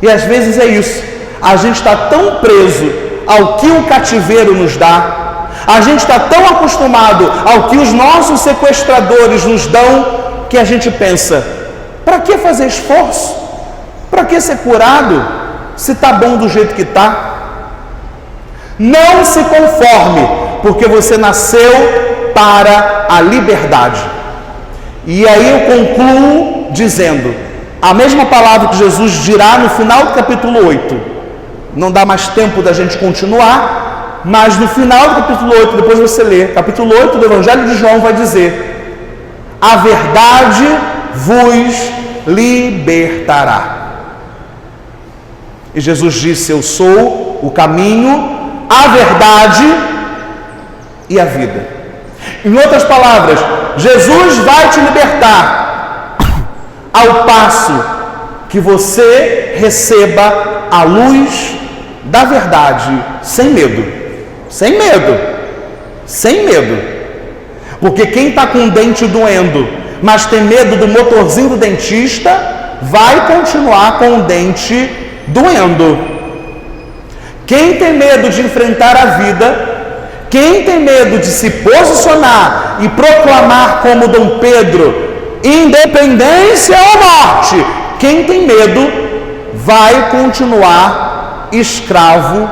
E às vezes é isso. A gente está tão preso ao que o cativeiro nos dá, a gente está tão acostumado ao que os nossos sequestradores nos dão, que a gente pensa: para que fazer esforço? Para que ser curado se está bom do jeito que está? Não se conforme, porque você nasceu para a liberdade. E aí eu concluo dizendo a mesma palavra que Jesus dirá no final do capítulo 8. Não dá mais tempo da gente continuar, mas no final do capítulo 8, depois você lê, capítulo 8 do Evangelho de João vai dizer: a verdade vos libertará. E Jesus disse: eu sou o caminho, a verdade e a vida. Em outras palavras, Jesus vai te libertar ao passo que você receba a luz da verdade, sem medo, sem medo, sem medo. Porque quem está com o dente doendo, mas tem medo do motorzinho do dentista, vai continuar com o dente doendo. Quem tem medo de enfrentar a vida, quem tem medo de se posicionar e proclamar como Dom Pedro, independência ou morte, quem tem medo vai continuar escravo,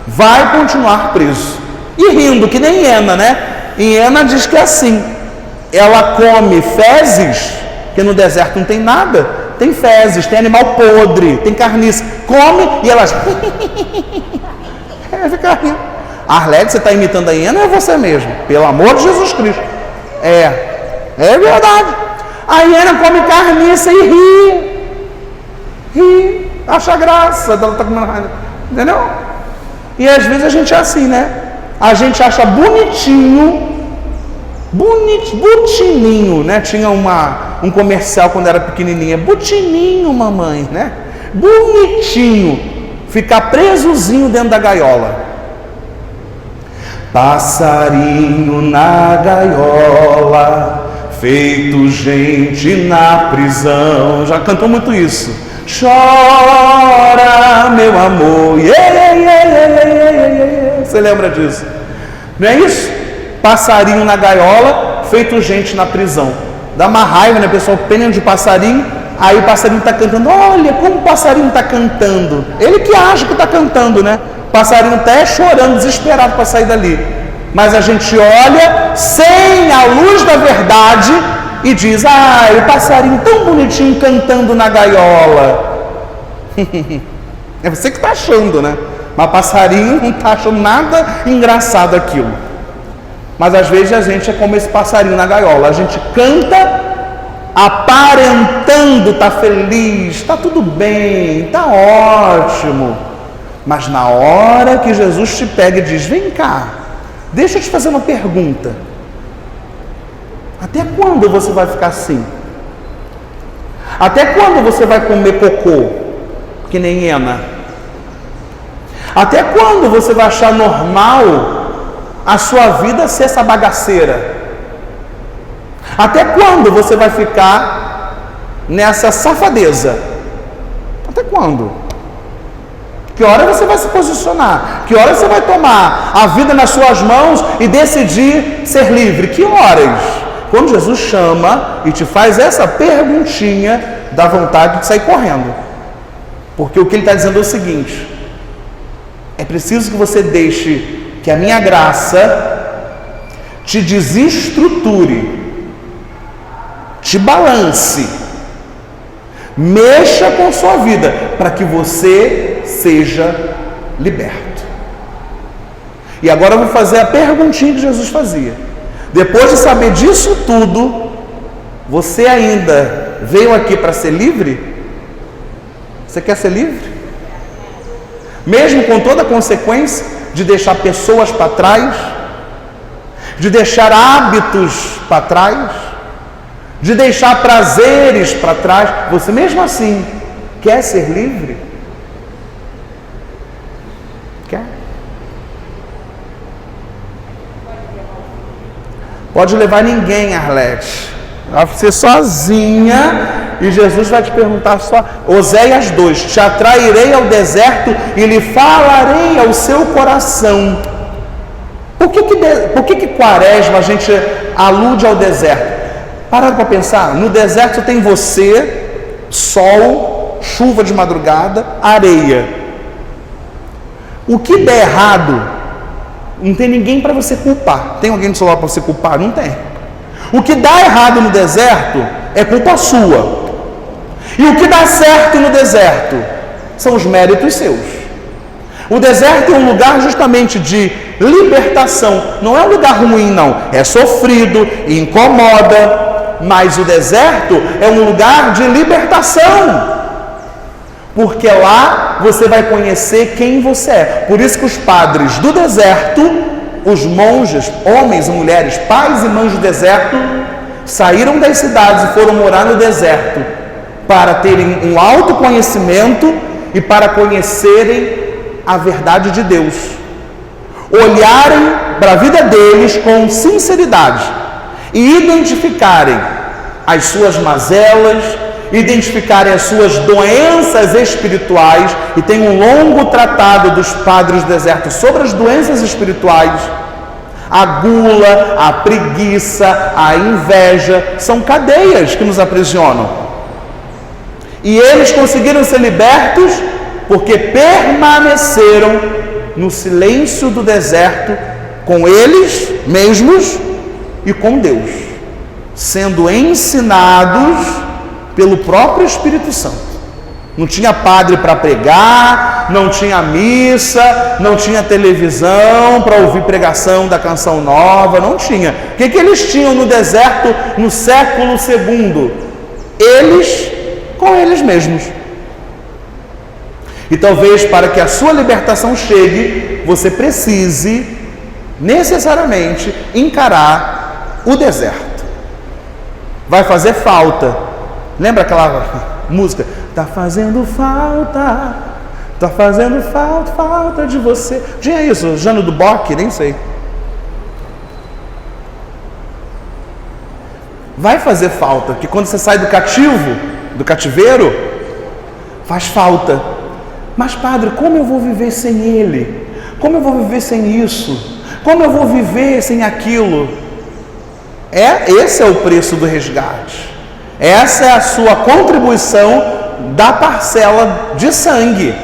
vai continuar preso. E rindo, que nem hiena, né? Hiena diz que é assim: ela come fezes, que no deserto não tem nada, tem fezes, tem animal podre, tem carniça, come e elas fica rindo. Arlete, você está imitando a hiena ou é você mesmo? Pelo amor de Jesus Cristo. É verdade. A hiena come carniça e ri, acha graça dela tá comendo, entendeu? E às vezes a gente é assim, né? A gente acha bonitinho, butininho, né? Tinha um comercial quando era pequenininha: butininho, mamãe, né? Bonitinho ficar presozinho dentro da gaiola. Passarinho na gaiola, feito gente na prisão. Já cantou muito isso. Chora, meu amor. Você lembra disso? Não é isso? Passarinho na gaiola, feito gente na prisão. Dá uma raiva, né? O pessoal pena de passarinho. Aí o passarinho está cantando. Olha como o passarinho está cantando. Ele que acha que está cantando, né? O passarinho até chorando, desesperado para sair dali. Mas a gente olha sem a luz da verdade e diz: ah, o passarinho tão bonitinho cantando na gaiola. É você que está achando, né? Mas o passarinho não está achando nada engraçado aquilo. Mas às vezes a gente é como esse passarinho na gaiola. A gente canta aparentando estar feliz, está tudo bem, está ótimo. Mas na hora que Jesus te pega e diz: vem cá, deixa eu te fazer uma pergunta. Até quando você vai ficar assim? Até quando você vai comer cocô, que nem hiena? Até quando você vai achar normal a sua vida ser essa bagaceira? Até quando você vai ficar nessa safadeza? Até quando? Que hora você vai se posicionar? Que hora você vai tomar a vida nas suas mãos e decidir ser livre? Que horas? Quando Jesus chama e te faz essa perguntinha, dá vontade de sair correndo. Porque o que ele está dizendo é o seguinte: é preciso que você deixe que a minha graça te desestruture, te balance, mexa com sua vida, para que você seja liberto. E agora eu vou fazer a perguntinha que Jesus fazia. Depois de saber disso tudo, você ainda veio aqui para ser livre? Você quer ser livre? Mesmo com toda a consequência de deixar pessoas para trás, de deixar hábitos para trás, de deixar prazeres para trás, você mesmo assim quer ser livre? Quer? Pode levar ninguém, Arlete. Vai ser sozinha e Jesus vai te perguntar só. Oséias 2: te atrairei ao deserto e lhe falarei ao seu coração. Por que Quaresma a gente alude ao deserto? Pararam para pensar? No deserto tem você, sol, chuva de madrugada, areia. O que der errado, não tem ninguém para você culpar. Tem alguém no seu lado para você culpar? Não tem. O que dá errado no deserto é culpa sua. E o que dá certo no deserto são os méritos seus. O deserto é um lugar justamente de libertação. Não é um lugar ruim, não. É sofrido, incomoda. Mas o deserto é um lugar de libertação. Porque lá você vai conhecer quem você é. Por isso que os padres do deserto, os monges, homens e mulheres, pais e mães do deserto, saíram das cidades e foram morar no deserto para terem um autoconhecimento e para conhecerem a verdade de Deus. Olharem para a vida deles com sinceridade e identificarem as suas mazelas, identificarem as suas doenças espirituais. E tem um longo tratado dos padres do deserto sobre as doenças espirituais. A gula, a preguiça, a inveja são cadeias que nos aprisionam. E eles conseguiram ser libertos porque permaneceram no silêncio do deserto com eles mesmos e com Deus, sendo ensinados pelo próprio Espírito Santo. Não tinha padre para pregar, não tinha missa, não tinha televisão para ouvir pregação da canção nova, não tinha. O que eles tinham no deserto no século II? Eles com eles mesmos. E talvez para que a sua libertação chegue, você precise necessariamente encarar o deserto. Vai fazer falta. Lembra aquela música? Tá fazendo falta Tá fazendo falta de você. Tinha isso, Jano do Bock, nem sei. Vai fazer falta, que quando você sai do cativeiro, faz falta. Mas padre, como eu vou viver sem ele? Como eu vou viver sem isso? Como eu vou viver sem aquilo? Esse é o preço do resgate. Essa é a sua contribuição da parcela de sangue.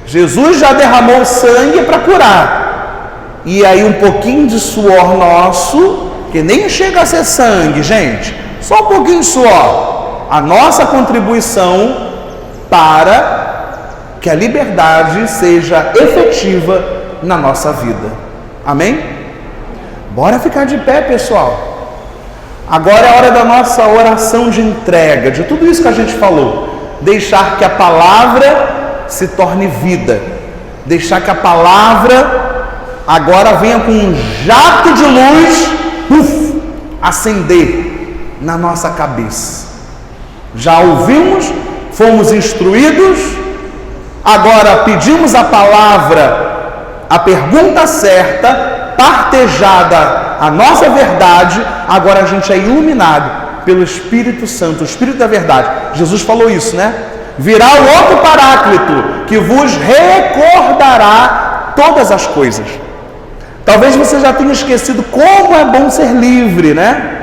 Jesus já derramou sangue para curar. E aí um pouquinho de suor nosso, que nem chega a ser sangue, gente, só um pouquinho de suor, a nossa contribuição para que a liberdade seja efetiva na nossa vida. Amém? Bora ficar de pé, pessoal. Agora é a hora da nossa oração de entrega, de tudo isso que a gente falou. Deixar que a palavra se torne vida. Deixar que a palavra agora venha com um jato de luz, acender na nossa cabeça. Já ouvimos, fomos instruídos, agora pedimos a palavra, a pergunta certa, partejada a nossa verdade, agora a gente é iluminado pelo Espírito Santo, o Espírito da verdade. Jesus falou isso, né? Virá o outro Paráclito, que vos recordará todas as coisas. Talvez você já tenha esquecido como é bom ser livre, né?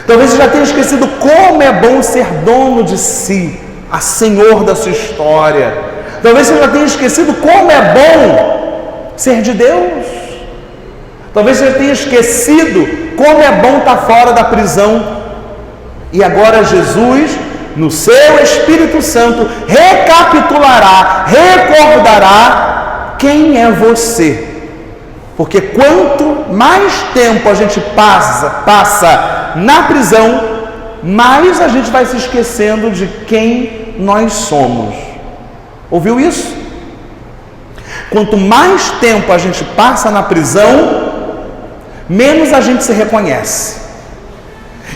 Talvez você já tenha esquecido como é bom ser dono de si, a senhor da sua história. Talvez você já tenha esquecido como é bom ser de Deus. Talvez você já tenha esquecido como é bom estar fora da prisão. E agora Jesus, no seu Espírito Santo, recapitulará, recordará quem é você. Porque quanto mais tempo a gente passa na prisão, mais a gente vai se esquecendo de quem nós somos. Ouviu isso? Quanto mais tempo a gente passa na prisão, menos a gente se reconhece.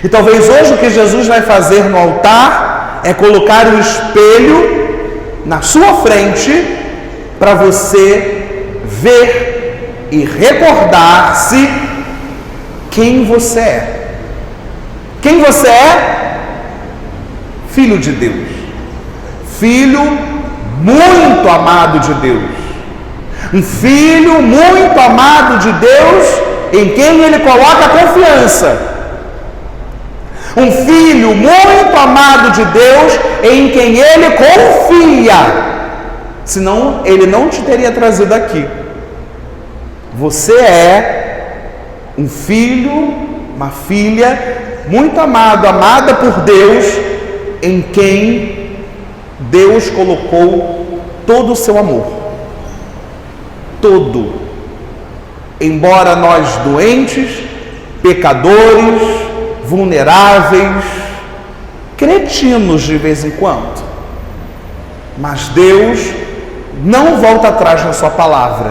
E talvez hoje o que Jesus vai fazer no altar é colocar um espelho na sua frente para você ver e recordar-se quem você é. Quem você é? Filho de Deus. Filho muito amado de Deus. Um filho muito amado de Deus em quem ele coloca confiança. Um filho muito amado de Deus em quem ele confia. Senão ele não te teria trazido aqui. Você é um filho, uma filha muito amado, amada por Deus, em quem Deus colocou todo o seu amor. Todo. Embora nós doentes, pecadores, vulneráveis, cretinos de vez em quando, mas Deus não volta atrás na sua palavra.